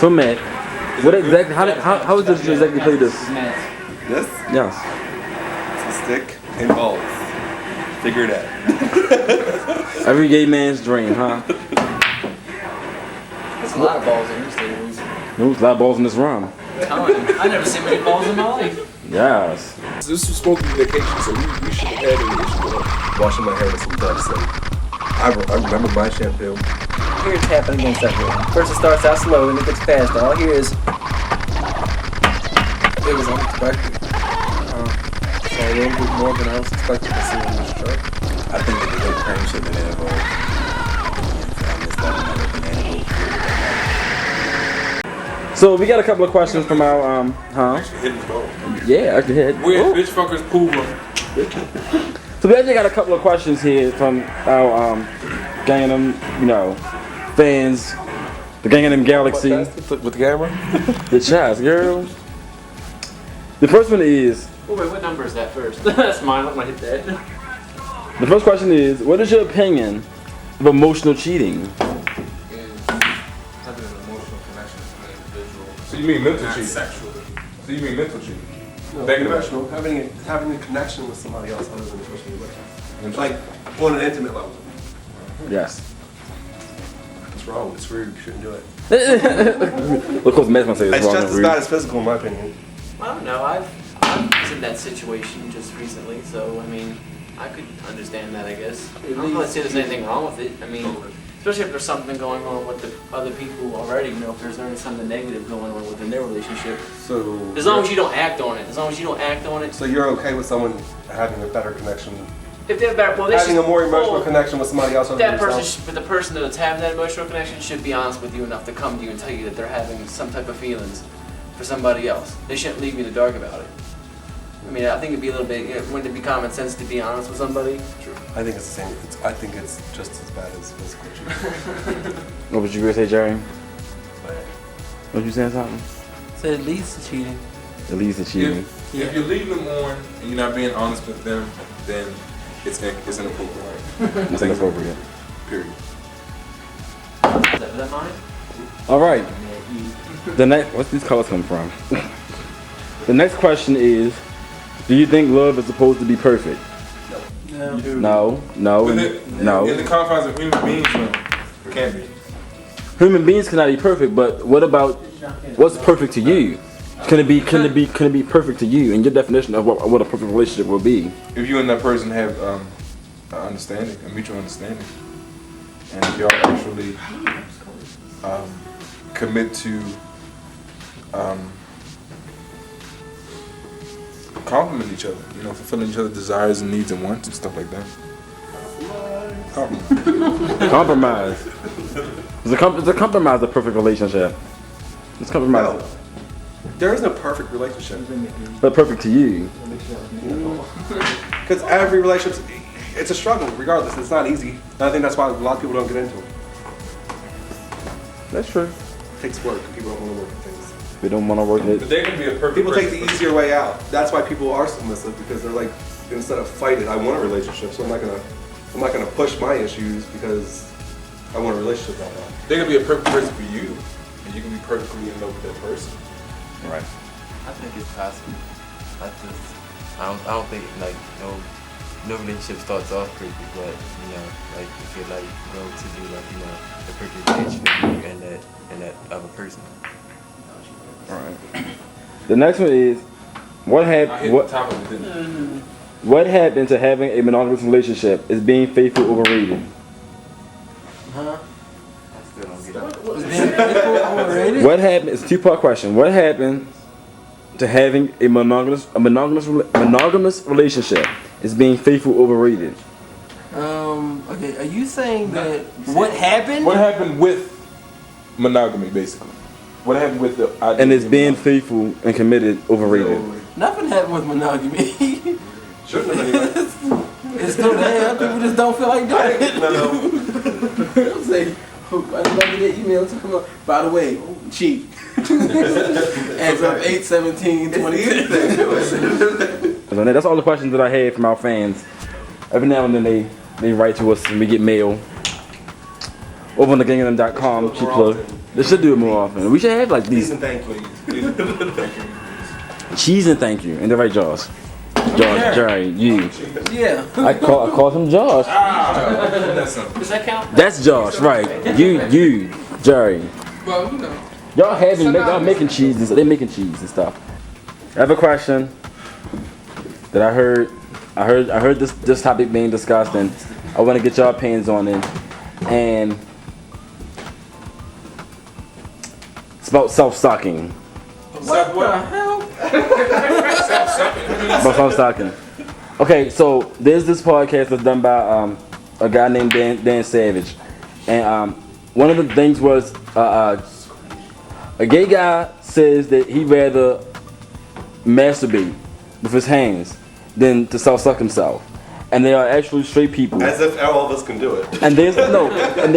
So Matt, what exactly? How is this exactly play this? This? Yes. It's a stick and balls. Figure it out. Every gay man's dream, huh? There's a lot of balls in these tables. There's a lot of balls in this room. I've never seen many balls in my life. Yes. This was supposed to be vacation, so we should have had an issue with washing my hair with some Dutch soap. I remember my shampoo. Here's tapping against that wall. First it starts out slow and it gets faster. All here is... It was unexpected. So a little bit more than I was expecting to see on this truck. I think that the good cream should have been involved. I missed that one. So we got a couple of questions from our Hit his ball. Yeah, I can hit. Weird bitch fuckers pool room. So we actually got a couple of questions here from our Gangnam, fans, the Gangnam Galaxy, With the camera? the chats, girl. The first one is. Oh wait, what number is that first? That's mine. I'm gonna hit that. The first question is, what is your opinion of emotional cheating? Having an emotional connection with an individual. So you mean mental cheating? Sexually. So you mean mental cheating? No, emotional. Having a connection with somebody else other than the person you're with. Like on an intimate level. Yes. It's wrong. It's rude. You shouldn't do it. Look what Matt's gonna say. It's just as bad as physical, in my opinion. I don't know. I was in that situation just recently, so I mean, I could understand that. I guess I don't really see there's anything wrong with it. I mean, especially if there's something going on with the other people already. If there's already something negative going on within their relationship. So As long as you don't act on it. So you're okay with someone having a better connection, If they're better, well, having a more emotional connection with somebody else other than That yourself? person, but the person that's having that emotional connection should be honest with you enough to come to you and tell you that they're having some type of feelings for somebody else. They shouldn't leave you in the dark about it. I mean, I think it'd be a little bit, wouldn't it be common sense to be honest with somebody? True. I think it's the same. I think it's just as bad as physical cheating. What would you gonna say, Jerry? Was you saying something? So it leads to cheating. It leads to cheating. If you're leaving them on and you're not being honest with them, then it's inappropriate. It's inappropriate. Period. Is that mine? All right. The next, what's these colors come from? The next question is, do you think love is supposed to be perfect? No. In the confines of human beings, no. It can't be. Human beings cannot be perfect, but what about what's perfect to you? Can it be perfect to you in your definition of what a perfect relationship will be? If you and that person have an understanding, a mutual understanding, and if y'all actually commit to compliment each other, fulfilling each other's desires and needs and wants and stuff like that. Compromise. It's a compromise a perfect relationship. It's compromise. No. There is no perfect relationship. But perfect to you. Because every relationship, it's a struggle regardless. It's not easy. And I think that's why a lot of people don't get into it. That's true. It takes work. People don't want to work at things. We don't want to work it. But they can be a perfect People take the person. easier way out. That's why people are submissive, because they're like, instead of fighting, I want a relationship, so I'm not gonna push my issues because I want a relationship right now. They can be a perfect person for you, and you can be perfectly in love with that person. Right. I think it's possible. I don't think no relationship starts off perfect, but if you grow to be the perfect match for you and that other person. All right. The next one is, what I hit the top of it, didn't What happened to having a monogamous relationship? Is being faithful overrated? Huh? I still don't get it. Is being faithful overrated? What happened? It's a two-part question. What happened to having a monogamous relationship? Is being faithful overrated? Okay. Are you saying that what happened? What happened with monogamy, basically? What happened with the idea And is of being monogamy? faithful and committed overrated? Nothing happened with monogamy. Shouldn't have anyway. It's still there. People just don't feel like doing it. No. They'll say, I love that email to come up. By the way, cheat. As of 8/17/2010. That's all the questions that I had from our fans. Every now and then they write to us and we get mail. Over on the gangnam.com, cheap plug. They should do it more often. We should have like Please these and thank you. cheese and thank you. And they're right, Josh. Josh, Jerry, you. Yeah. I called him Josh. Does that count? That's Josh, right? You, Jerry. Well, you know. Y'all making cheese and they making cheese and stuff. I have a question that I heard this topic being discussed, and I want to get y'all opinions on it. And it's about self-sucking. What the hell? About self-sucking. Okay, so there's this podcast that's done by a guy named Dan Savage, and one of the things was a gay guy says that he'd rather masturbate with his hands than to self-suck himself. And they are actually straight people. As if all of us can do it. And there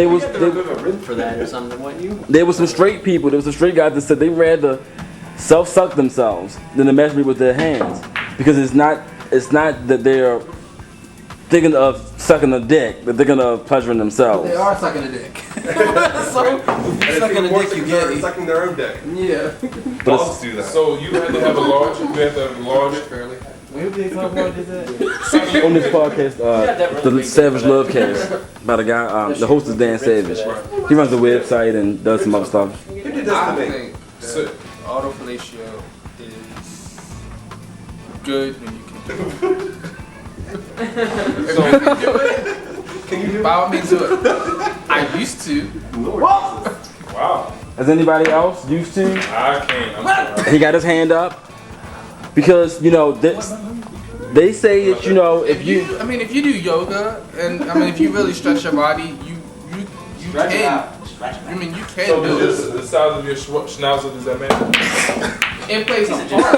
was You have a rib for that or something, wouldn't you? there was some straight people. There was some straight guys that said they'd rather self-suck themselves than to masturbate with their hands, because it's not that they're thinking of sucking a dick, they're thinking of pleasuring themselves. They are sucking a dick. So, sucking a More dick, you concerned get sucking their own dick. Yeah. Dogs do that. So you had to have a large. You had to have a large. Fairly. On this podcast, the Savage Love Cast, by the guy, the host is Dan Savage. He runs a website and does some other stuff. Who did this I to me? think that auto-fellatio is good when you can do it. If you can do it, Can you do by all means do it. I used to. Wow. Has anybody else used to? I can't. I'm sorry. He got his hand up because they say that if you If you do yoga and if you really stretch your body, you can. You can So do does it. the size of your schnauzer, does that matter? It plays a part.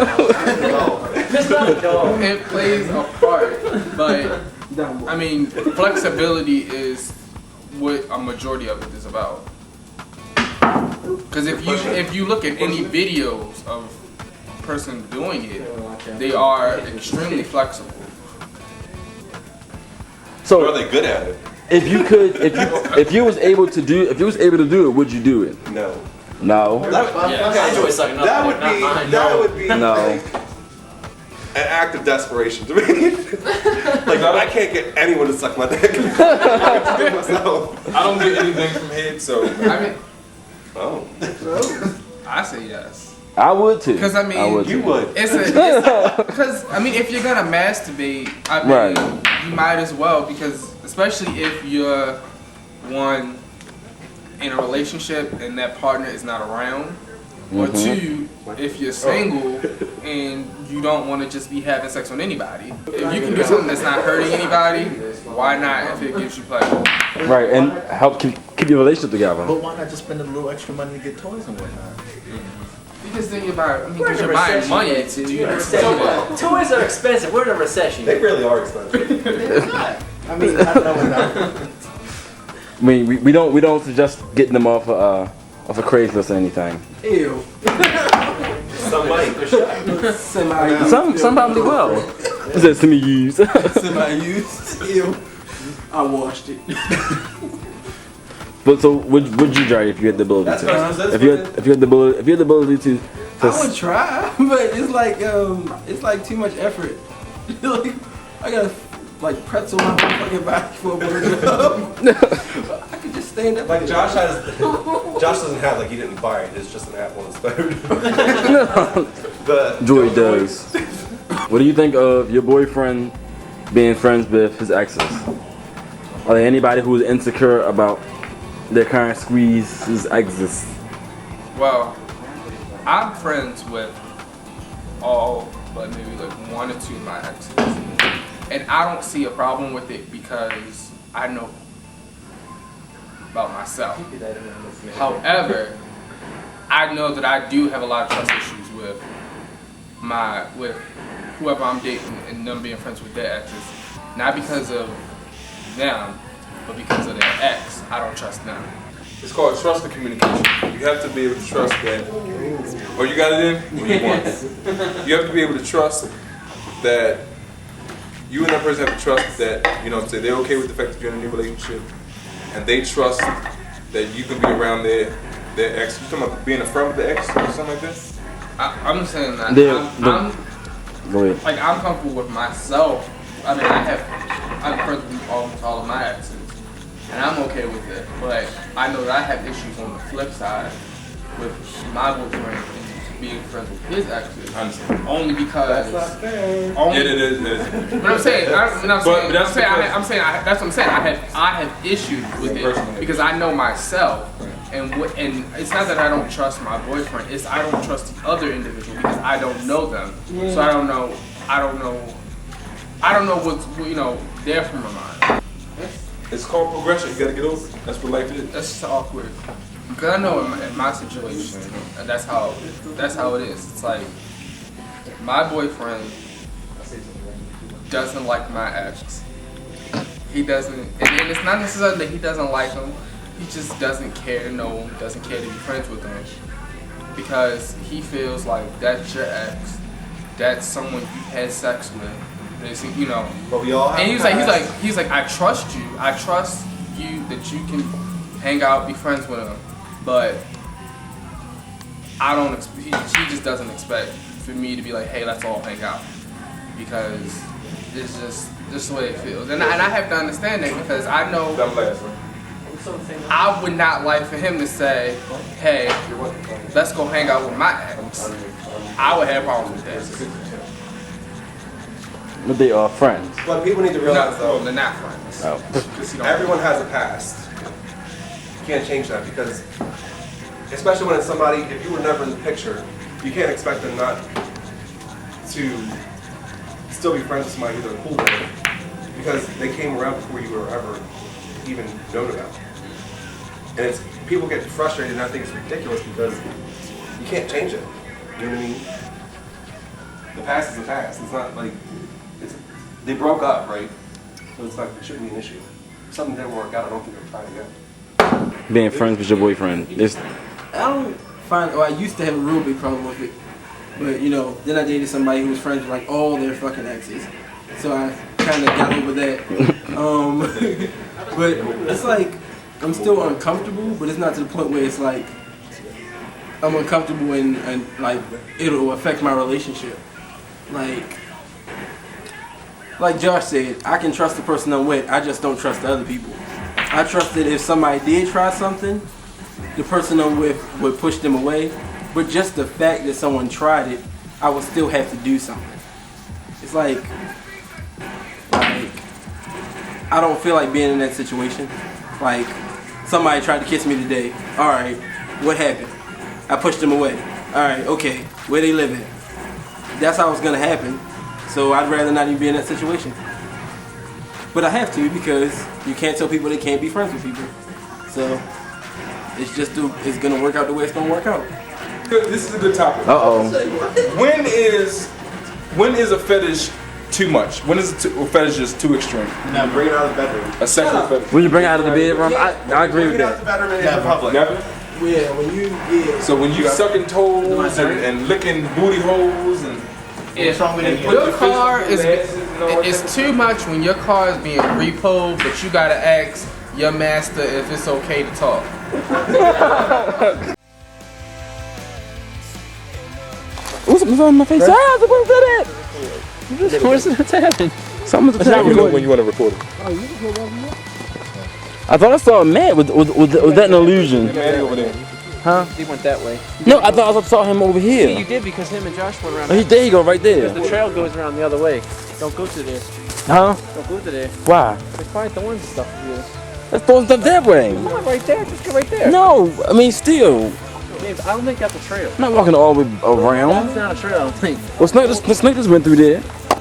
It's not a dog. It plays a part, but flexibility is what a majority of it is about. Because if you look at any videos of a person doing it, they are extremely flexible. so Are they good at it? if you was able to do it, would you do it? No. No. Yeah, I enjoy sucking up. That would be No. like an act of desperation to me. Like I can't get anyone to suck my dick. I can do it myself. I don't get anything from head, so Oh, I say yes. I would too. Because you would. Because if you're gonna masturbate, Right. you might as well, because especially if you're one in a relationship and that partner is not around, or two, if you're single and you don't want to just be having sex with anybody. If you can do something that's not hurting anybody, why not if it gives you pleasure? Right, and help keep your relationship together. But why not just spend a little extra money to get toys and whatnot? Because then you're buying money to do that. Toys are expensive. We're in a recession. They really are expensive. I mean, I don't know. I mean, we don't suggest getting them off a Craigslist or anything. Ew. Some might. Some probably will. Is that semi-used? Semi-used. Ew. I washed it. But so would you try if you had the ability That's to? personal. If you had the ability to I would try, but it's like too much effort. Like, I gotta pretzel my fucking body for a burger. I could just stand up. Like Josh doesn't have he didn't buy it. It's just an app on his phone. But Joey does. What do you think of your boyfriend being friends with his exes? Are there anybody who is insecure about their current squeeze, his exes? Well, I'm friends with all but maybe one or two of my exes. And I don't see a problem with it because I know about myself. However, I know that I do have a lot of trust issues with whoever I'm dating and them being friends with their exes. Not because of them, but because of their ex. I don't trust them. it's called trust and communication. You have to be able to trust that. Oh, you got it in? What do you want? You have to be able to trust that you and that person have to trust that, they're okay with the fact that you're in a new relationship, and they trust that you can be around there their ex? You talking about being a friend with the ex or something like that? I'm saying that Go ahead. like I'm comfortable with myself. I mean, I'm friends with almost all of my exes, and I'm okay with it. But I know that I have issues on the flip side with my boyfriend and being friends with his exes. I understand. Only because That's not fair. only, It is. But I'm saying, But that's that's what because- I'm saying. I have issues with it Personally. because I know myself, and it's not that I don't trust my boyfriend. It's I don't trust the other individual because I don't know them. So I don't know what's there from my mind. It's called progression. You gotta get over it. That's what life is. That's just awkward. Because I know in my situation, that's how it is. It's like my boyfriend doesn't like my ex. He doesn't, and it's not necessarily that he doesn't like him. He just doesn't care to know him, doesn't care to be friends with him, because he feels like that's your ex, that's someone you had sex with. It's, But we all have and past. he's like, I trust you that you can hang out, be friends with him, but I don't. He just doesn't expect for me to be like, hey, let's all hang out, because it's just the way it feels, and I have to understand that because I know That last one. I would not like for him to say, hey, let's go hang out with my ex. I would have problems with that. But they are friends. But people need to realize though, They're not friends. Oh. everyone has a past. You can't change that because, especially when it's somebody, if you were never in the picture, you can't expect them not to still be friends with somebody you're cool with because they came around before you were ever even known about. And it's people get frustrated and I think it's ridiculous because you can't change it. You know what I mean? The past is the past. It's not like they broke up, right? So it's like it shouldn't be an issue. If something didn't work out, I don't think they'll try again. Being friends with your boyfriend. It's I don't find, or I used to have a real big problem with it, but then I dated somebody who was friends with like all their fucking exes, so I kind of got over that. But it's like I'm still uncomfortable, but it's not to the point where it's like I'm uncomfortable and like it'll affect my relationship. Like Josh said, I can trust the person I'm with. I just don't trust the other people. I trust that if somebody did try something, the person I'm with would push them away. But just the fact that someone tried it, I would still have to do something. It's like I don't feel like being in that situation. Like somebody tried to kiss me today. All right, what happened? I pushed them away. All right, okay, where they live at? That's how it's gonna happen. So I'd rather not even be in that situation. But I have to because you can't tell people they can't be friends with people. So it's gonna work out the way it's gonna work out. This is a good topic. When is a fetish too much? When is a fetish just too extreme? Now bring it out of the bedroom. A sexual fetish. when you bring it out of the bedroom, I agree with Bring it out of the that. bedroom and in public. Never. Yeah, So when you sucking toes and licking booty holes and If wrong with it? your car it's too much when your car is being repoed, but you gotta ask your master if it's okay to talk. What's on my face? What was that? What's happening? Something's happening. when you want to record it. I thought I saw a man. Was that an illusion? Manny over there. Huh? He went that way. No, I thought I saw him over Yeah, you here. did because him and Josh went around. Oh, there you go, right there. The trail goes around the other way. Don't go to there. Huh? Don't go to there. Why? They find thorns and stuff here. Let's throw stuff that way. Come on, right there. Just go right there. No, I mean still. James, I don't think that's a trail. I'm not walking all the way around. That's not a trail, I don't think. Well, Snake just went through there.